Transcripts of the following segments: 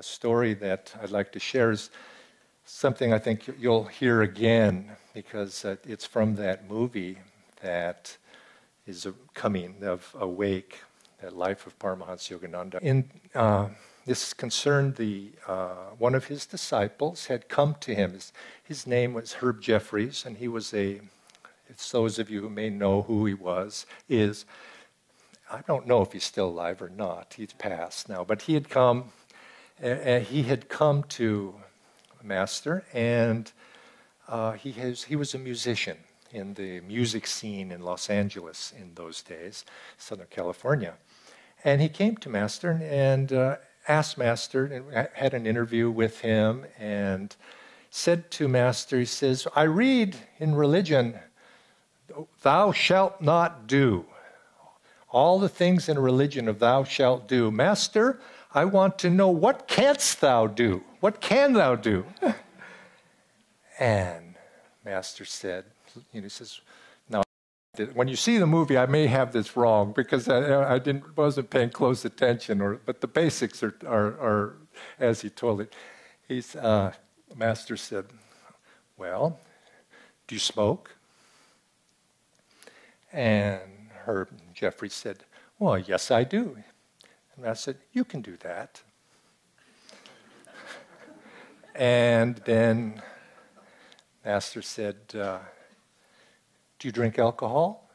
a story that I'd like to share is something I think you'll hear again because it's from that movie that is coming of Awake, that life of Paramahansa Yogananda. This concerned one of his disciples had come to him. His name was Herb Jeffries, and he was it's those of you who may know who he is. I don't know if he's still alive or not. He's passed now. But he had come to Master, and he was a musician in the music scene in Los Angeles in those days, Southern California. And he came to Master and asked Master, and had an interview with him, and said to Master, he says, I read in religion, thou shalt not do. All the things in religion of thou shalt do. Master, I want to know, what canst thou do? What can thou do? And Master said, he says, now, when you see the movie, I may have this wrong because I wasn't paying close attention, but the basics are as he told it. Master said, well, do you smoke? And Herb Jeffrey said, well, yes, I do. And I said, you can do that. And then Master said, do you drink alcohol?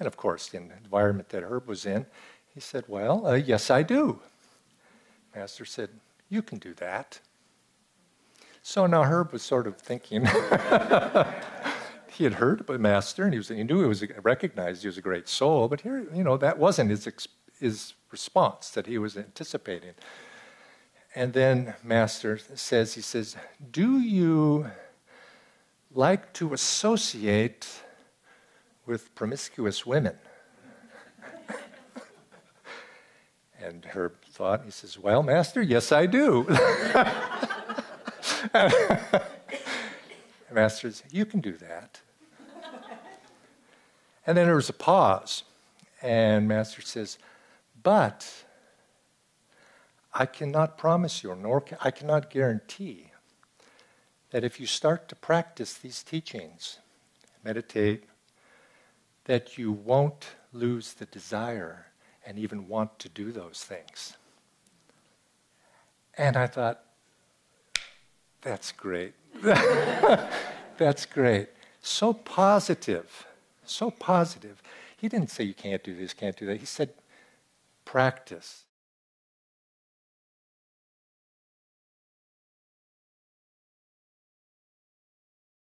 And of course, in the environment that Herb was in, he said, well, yes, I do. Master said, you can do that. So now Herb was sort of thinking, he had heard about Master, and he knew recognized he was a great soul, but here, that wasn't his response that he was anticipating. And then Master says, do you like to associate with promiscuous women? And Herb thought, he says, well, Master, yes, I do. Master says, you can do that. And then there was a pause, and Master says, but I cannot promise you, nor I cannot guarantee that if you start to practice these teachings, meditate, that you won't lose the desire and even want to do those things. And I thought, that's great. That's great. So positive. So positive. He didn't say you can't do this, can't do that. He said, practice.